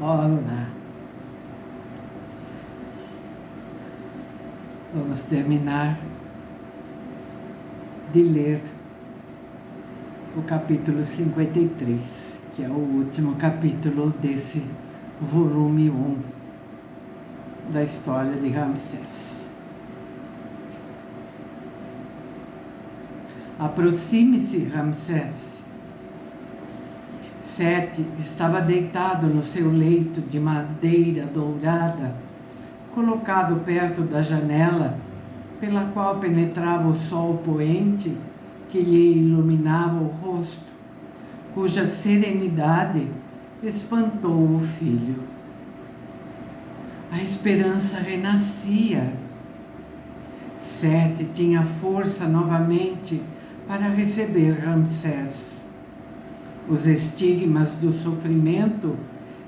Olá! Vamos terminar de ler o capítulo 53, que é o último capítulo desse volume 1 da história de Ramsés. Aproxime-se, Ramsés. Sete estava deitado no seu leito de madeira dourada, colocado perto da janela, pela qual penetrava o sol poente que lhe iluminava o rosto, cuja serenidade espantou o filho. A esperança renascia. Sete tinha força novamente para receber Ramsés. Os estigmas do sofrimento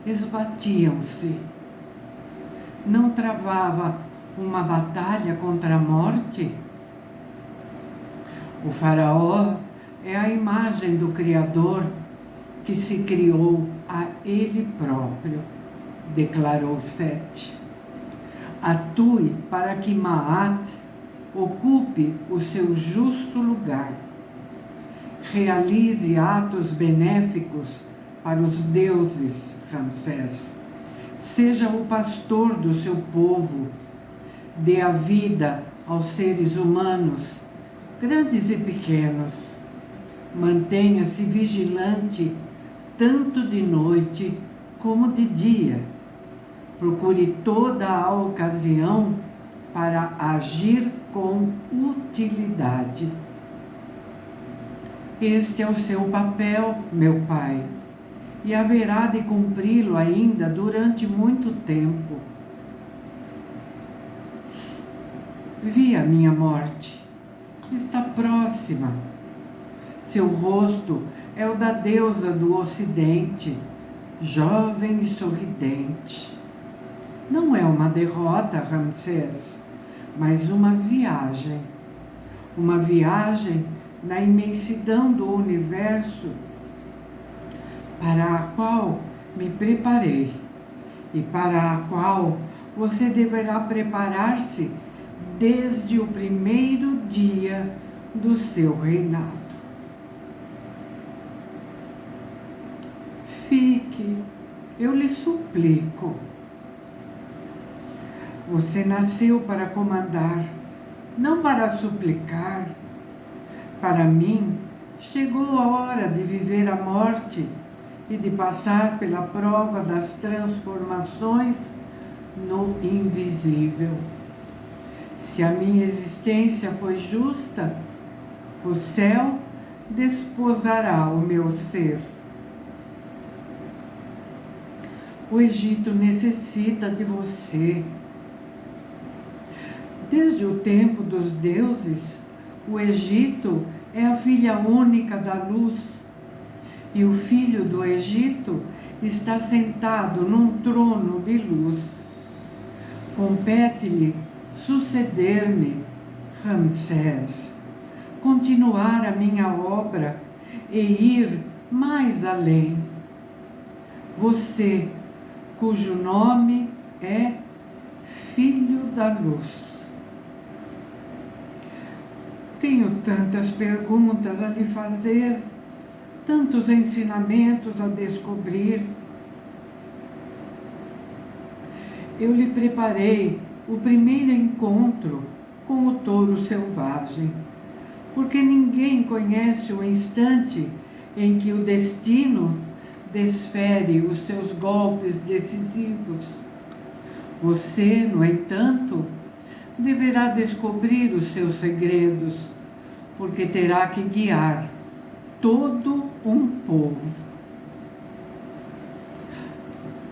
esbatiam-se. Não travava uma batalha contra a morte? O faraó é a imagem do Criador que se criou a ele próprio, declarou Sete. Atue para que Maat ocupe o seu justo lugar. Realize atos benéficos para os deuses, Ramsés. Seja o pastor do seu povo. Dê a vida aos seres humanos, grandes e pequenos. Mantenha-se vigilante, tanto de noite como de dia. Procure toda a ocasião para agir com utilidade. Este é o seu papel, meu pai, e haverá de cumpri-lo ainda durante muito tempo. Vi a minha morte. Está próxima. Seu rosto é o da deusa do Ocidente, jovem e sorridente. Não é uma derrota, Ramsés, mas uma viagem. Uma viagem na imensidão do universo, para a qual me preparei e para a qual você deverá preparar-se desde o primeiro dia do seu reinado. Fique, eu lhe suplico. Você nasceu para comandar, não para suplicar. Para mim, chegou a hora de viver a morte e de passar pela prova das transformações no invisível. Se a minha existência foi justa, o céu desposará o meu ser. O Egito necessita de você. Desde o tempo dos deuses, o Egito é a filha única da luz, e o filho do Egito está sentado num trono de luz. Compete-lhe suceder-me, Ramsés, continuar a minha obra e ir mais além. Você, cujo nome é Filho da Luz. Tenho tantas perguntas a lhe fazer, tantos ensinamentos a descobrir. Eu lhe preparei o primeiro encontro com o touro selvagem, porque ninguém conhece o instante em que o destino desfere os seus golpes decisivos. Você, no entanto, deverá descobrir os seus segredos, porque terá que guiar todo um povo.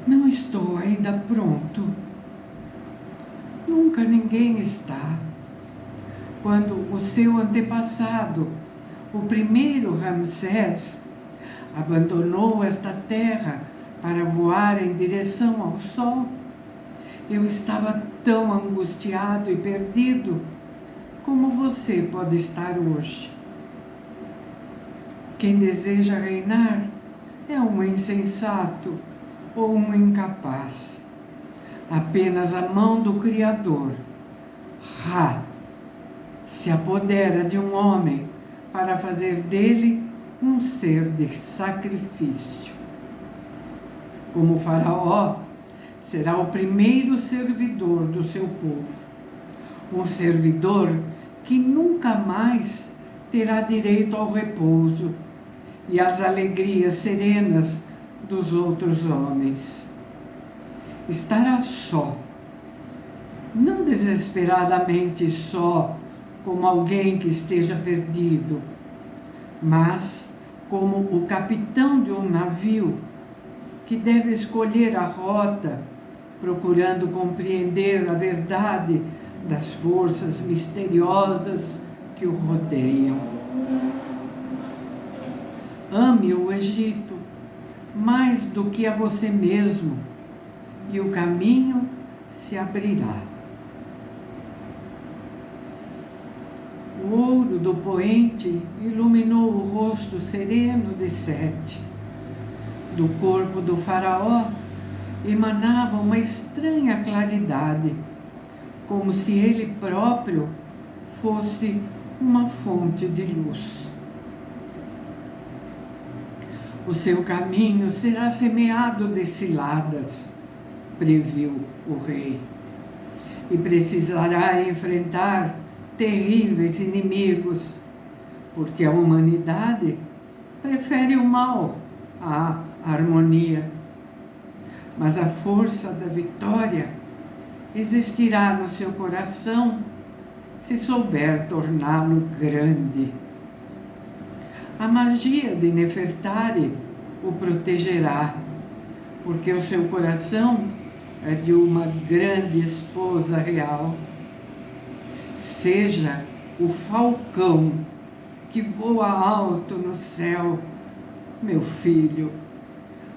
Não estou ainda pronto. Nunca ninguém está. Quando o seu antepassado, o primeiro Ramsés, abandonou esta terra para voar em direção ao sol, eu estava tão angustiado e perdido como você pode estar hoje. Quem deseja reinar é um insensato, ou um incapaz. Apenas a mão do Criador, Ra, se apodera de um homem para fazer dele um ser de sacrifício. Como Faraó, será o primeiro servidor do seu povo. Um servidor que nunca mais terá direito ao repouso e às alegrias serenas dos outros homens. Estará só, não desesperadamente só, como alguém que esteja perdido, mas como o capitão de um navio que deve escolher a rota, procurando compreender a verdade das forças misteriosas que o rodeiam. Ame o Egito mais do que a você mesmo, e o caminho se abrirá. O ouro do poente iluminou o rosto sereno de Sete. Do corpo do faraó emanava uma estranha claridade, como se ele próprio fosse uma fonte de luz. O seu caminho será semeado de ciladas, previu o rei, e precisará enfrentar terríveis inimigos, porque a humanidade prefere o mal à harmonia. Mas a força da vitória existirá no seu coração se souber torná-lo grande. A magia de Nefertari o protegerá, porque o seu coração é de uma grande esposa real. Seja o falcão que voa alto no céu, meu filho.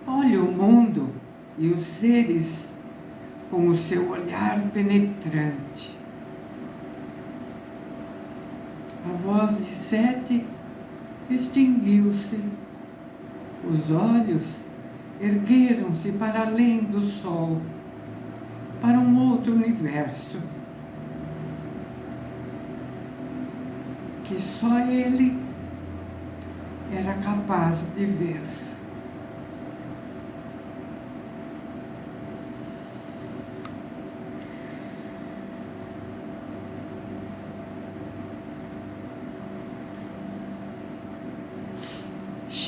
Olhe o mundo e os seres com o seu olhar penetrante. A voz de Sete extinguiu-se. Os olhos ergueram-se para além do sol, para um outro universo, que só ele era capaz de ver.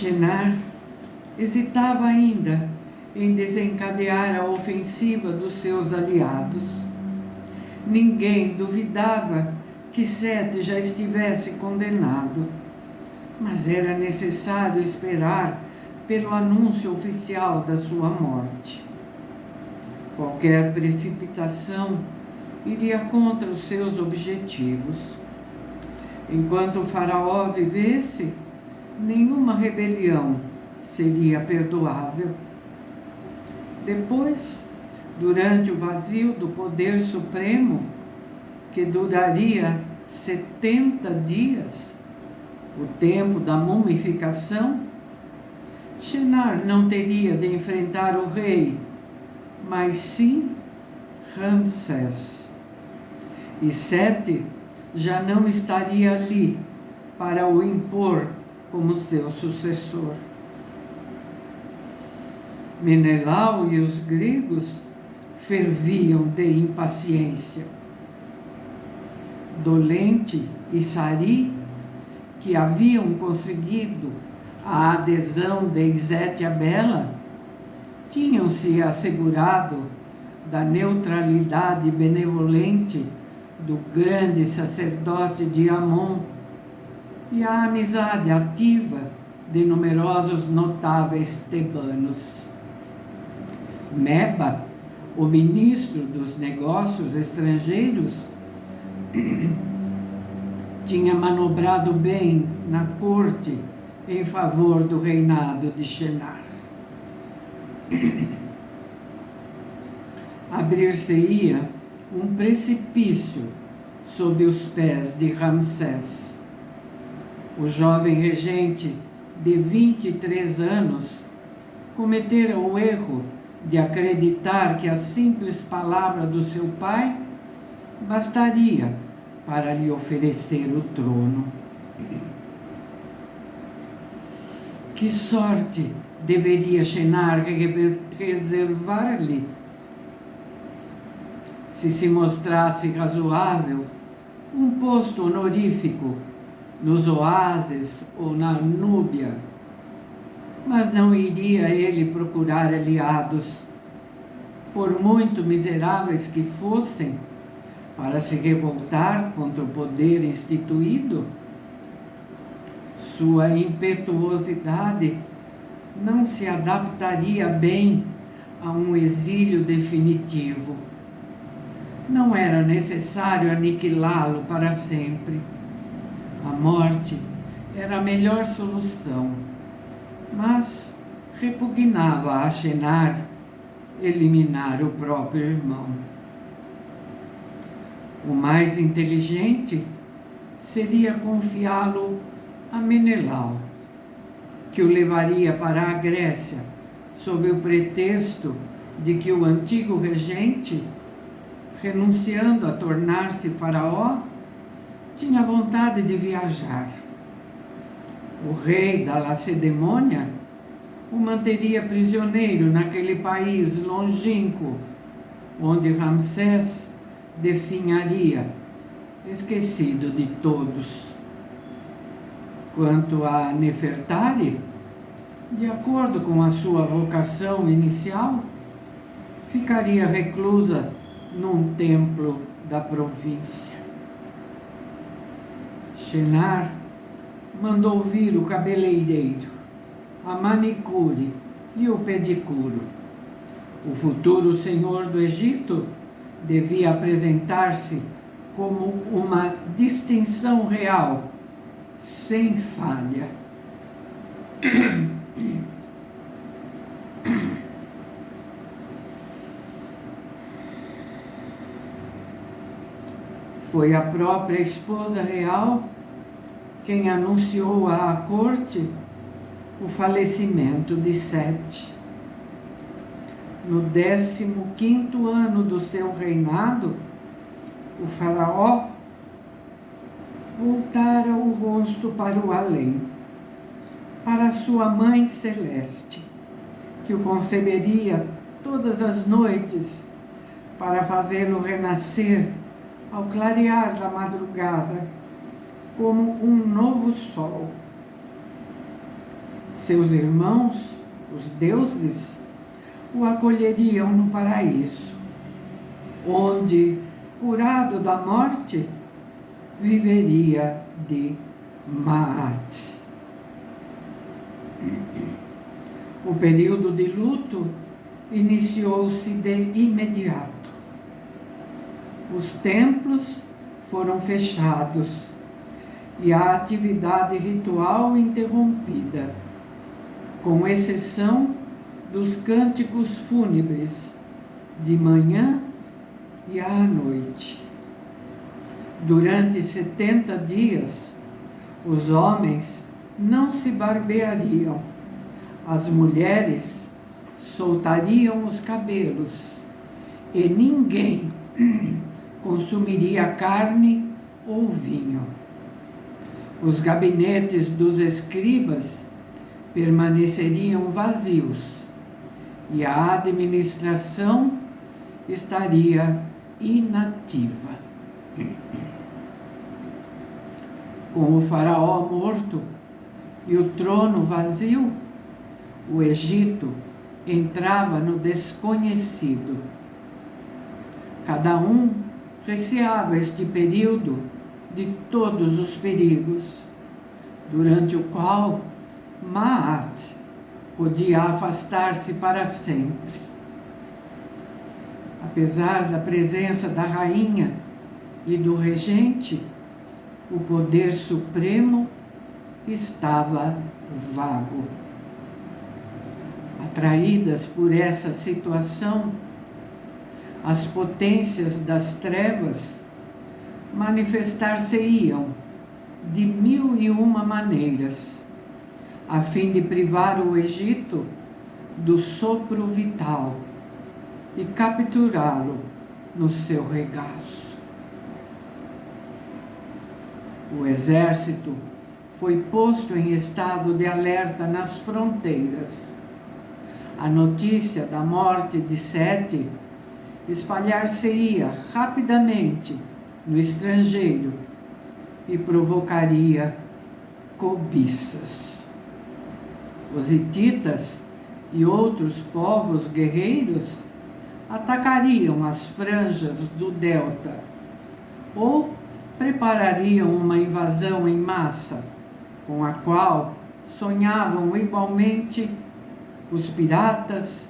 Shinar hesitava ainda em desencadear a ofensiva dos seus aliados. Ninguém duvidava que Sete já estivesse condenado, mas era necessário esperar pelo anúncio oficial da sua morte. Qualquer precipitação iria contra os seus objetivos. Enquanto o faraó vivesse, nenhuma rebelião seria perdoável. Depois, durante o vazio do poder supremo, que duraria 70 dias, o tempo da mumificação, Shinar não teria de enfrentar o rei, mas sim Ramsés. E Sete já não estaria ali para o impor como seu sucessor. Menelau e os gregos ferviam de impaciência. Dolente e Sari, que haviam conseguido a adesão de Izete a Bela, tinham-se assegurado da neutralidade benevolente do grande sacerdote de Amon e a amizade ativa de numerosos notáveis tebanos. Meba, o ministro dos negócios estrangeiros, tinha manobrado bem na corte em favor do reinado de Shinar. Abrir-se-ia um precipício sob os pés de Ramsés. O jovem regente de 23 anos cometera o erro de acreditar que a simples palavra do seu pai bastaria para lhe oferecer o trono. Que sorte deveria Shenar reservar-lhe, se mostrasse razoável, um posto honorífico nos oásis ou na Núbia, mas não iria ele procurar aliados, por muito miseráveis que fossem, para se revoltar contra o poder instituído? Sua impetuosidade não se adaptaria bem a um exílio definitivo. Não era necessário aniquilá-lo para sempre. A morte era a melhor solução, mas repugnava a Shenar eliminar o próprio irmão. O mais inteligente seria confiá-lo a Menelau, que o levaria para a Grécia, sob o pretexto de que o antigo regente, renunciando a tornar-se faraó, tinha vontade de viajar. O rei da Lacedemônia o manteria prisioneiro naquele país longínquo, onde Ramsés definharia, esquecido de todos. Quanto a Nefertari, de acordo com a sua vocação inicial, ficaria reclusa num templo da província. Shenar mandou vir o cabeleireiro, a manicure e o pedicure. O futuro senhor do Egito devia apresentar-se como uma distinção real, sem falha. Foi a própria esposa real quem anunciou à corte o falecimento de Sete. No 15º ano do seu reinado, o faraó voltara o rosto para o além, para sua mãe celeste, que o conceberia todas as noites para fazê-lo renascer ao clarear da madrugada, como um novo sol. Seus irmãos, os deuses, o acolheriam no paraíso, onde, curado da morte, viveria de Maat. O período de luto iniciou-se de imediato. Os templos foram fechados e a atividade ritual interrompida, com exceção dos cânticos fúnebres de manhã e à noite. Durante 70 dias, os homens não se barbeariam, as mulheres soltariam os cabelos e ninguém consumiria carne ou vinho. Os gabinetes dos escribas permaneceriam vazios e a administração estaria inativa. Com o faraó morto e o trono vazio, o Egito entrava no desconhecido. Cada um receava este período de todos os perigos, durante o qual Maat podia afastar-se para sempre. Apesar da presença da rainha e do regente, o poder supremo estava vago. Atraídas por essa situação, as potências das trevas manifestar-se-iam de 1001 maneiras, a fim de privar o Egito do sopro vital e capturá-lo no seu regaço. O exército foi posto em estado de alerta nas fronteiras. A notícia da morte de Sete espalhar-se-ia rapidamente no estrangeiro e provocaria cobiças. Os hititas e outros povos guerreiros atacariam as franjas do delta ou preparariam uma invasão em massa, com a qual sonhavam igualmente os piratas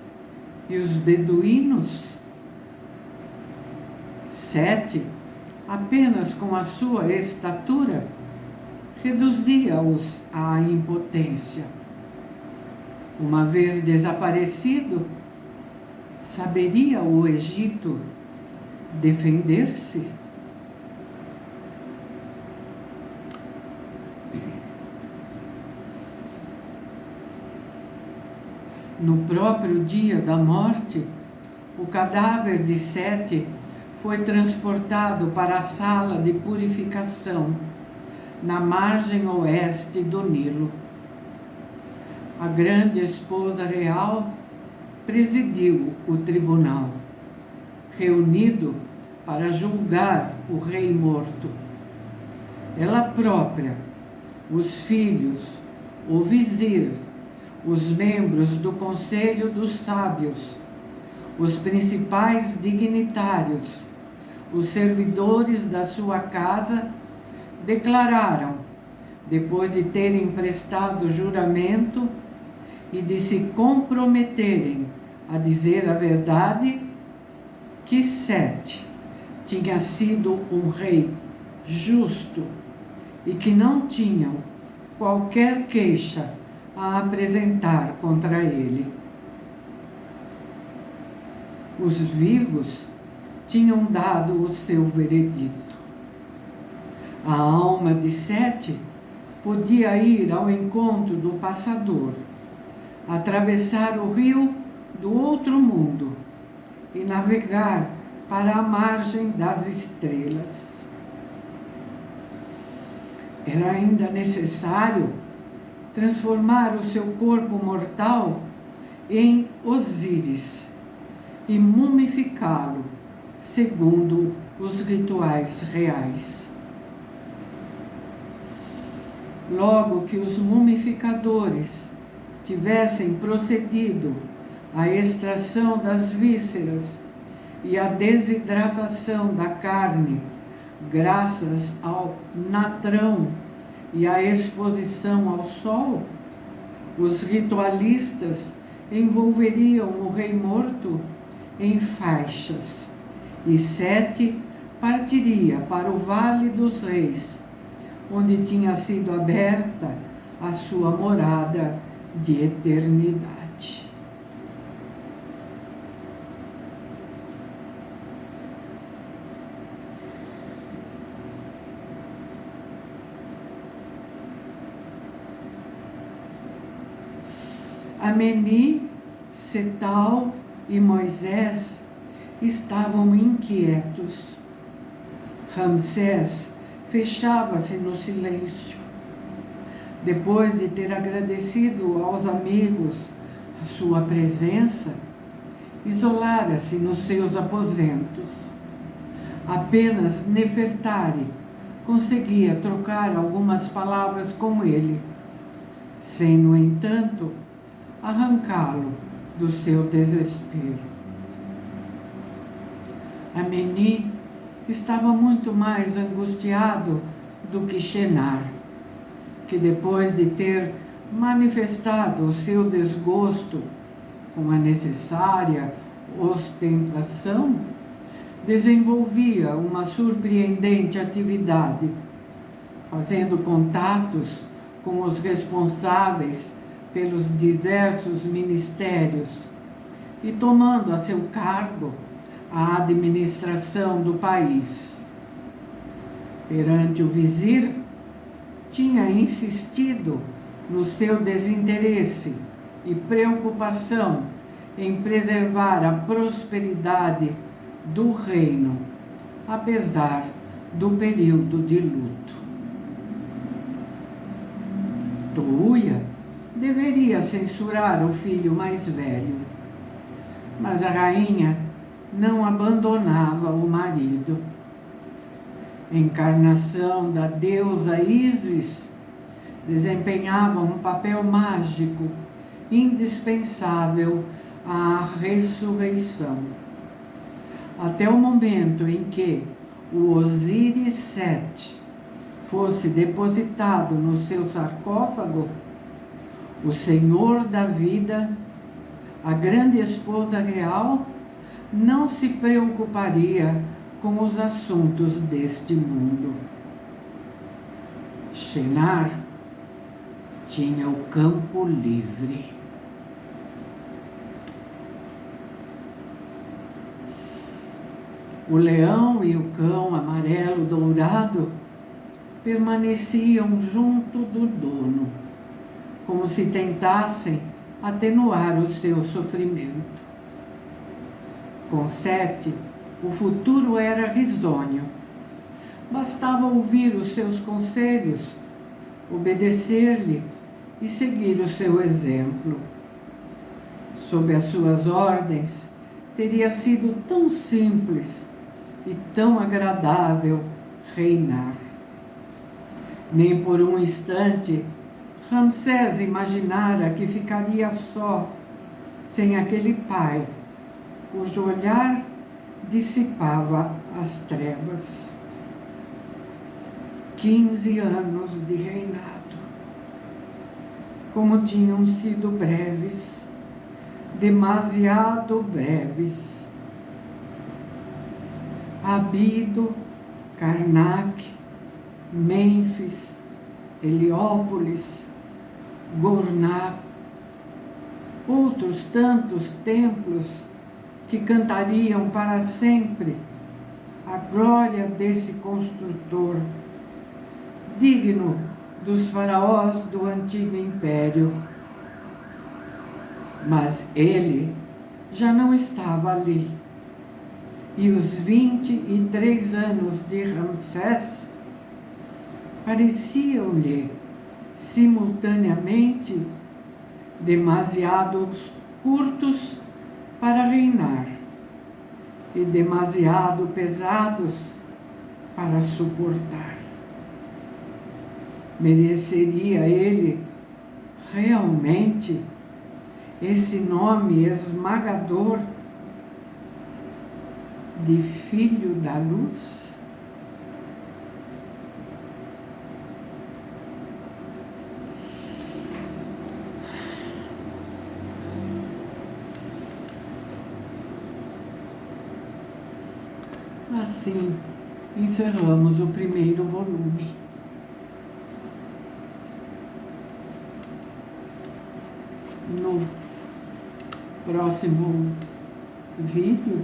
e os beduínos. Sete, apenas com a sua estatura, reduzia-os à impotência. Uma vez desaparecido, saberia o Egito defender-se? No próprio dia da morte, o cadáver de Sete foi transportado para a sala de purificação, na margem oeste do Nilo. A grande esposa real presidiu o tribunal, reunido para julgar o rei morto. Ela própria, os filhos, o vizir, os membros do Conselho dos Sábios, os principais dignitários, os servidores da sua casa, declararam, depois de terem prestado juramento e de se comprometerem a dizer a verdade, que Sete tinha sido um rei justo e que não tinham qualquer queixa a apresentar contra ele. Os vivos tinham dado o seu veredito. A alma de Sete podia ir ao encontro do passador, atravessar o rio do outro mundo e navegar para a margem das estrelas. Era ainda necessário transformar o seu corpo mortal em Osíris e mumificá-lo segundo os rituais reais. Logo que os mumificadores tivessem procedido à extração das vísceras e à desidratação da carne, graças ao natrão e à exposição ao sol, os ritualistas envolveriam o rei morto em faixas, e Sete partiria para o Vale dos Reis, onde tinha sido aberta a sua morada de eternidade. Ameni, Setal e Moisés estavam inquietos. Ramsés fechava-se no silêncio. Depois de ter agradecido aos amigos a sua presença, isolara-se nos seus aposentos. Apenas Nefertari conseguia trocar algumas palavras com ele, sem, no entanto, arrancá-lo do seu desespero. Ameni estava muito mais angustiado do que Shenar, que depois de ter manifestado o seu desgosto com a necessária ostentação, desenvolvia uma surpreendente atividade, fazendo contatos com os responsáveis pelos diversos ministérios e tomando a seu cargo a administração do país. Perante o vizir, tinha insistido no seu desinteresse e preocupação em preservar a prosperidade do reino, apesar do período de luto. Tuia deveria censurar o filho mais velho, mas a rainha não abandonava o marido. Encarnação da deusa Ísis, desempenhava um papel mágico indispensável à ressurreição. Até o momento em que o Osíris-7 fosse depositado no seu sarcófago, o Senhor da vida, a grande esposa real, não se preocuparia com os assuntos deste mundo. Shenar tinha o campo livre. O leão e o cão amarelo dourado permaneciam junto do dono, como se tentassem atenuar o seu sofrimento. Com Sete, o futuro era risonho. Bastava ouvir os seus conselhos, obedecer-lhe e seguir o seu exemplo. Sob as suas ordens, teria sido tão simples e tão agradável reinar. Nem por um instante Ramsés imaginara que ficaria só, sem aquele pai, cujo olhar dissipava as trevas. 15 anos de reinado. Como tinham sido breves, demasiado breves. Abido, Karnak, Mênfis, Heliópolis, Gorná, outros tantos templos que cantariam para sempre a glória desse construtor, digno dos faraós do antigo império. Mas ele já não estava ali, e os 23 anos de Ramsés pareciam-lhe simultaneamente demasiado curtos para reinar e demasiado pesados para suportar. Mereceria ele realmente esse nome esmagador de filho da luz? Assim, encerramos o primeiro volume. No próximo vídeo,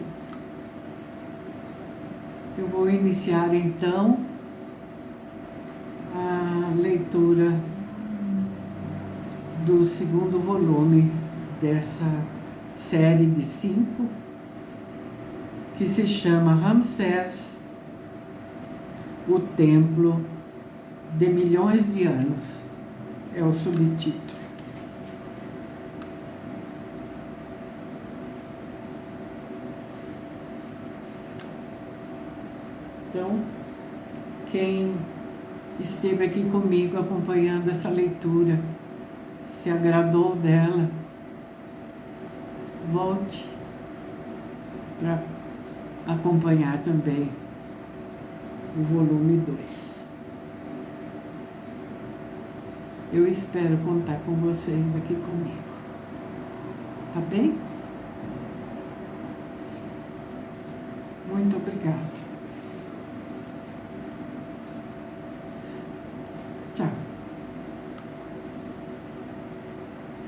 eu vou iniciar então a leitura do segundo volume dessa série de 5, que se chama Ramsés, o Templo de Milhões de Anos. É o subtítulo. Então, quem esteve aqui comigo acompanhando essa leitura, se agradou dela, volte para acompanhar também o volume 2. Eu espero contar com vocês aqui comigo. Tá bem? Muito obrigada.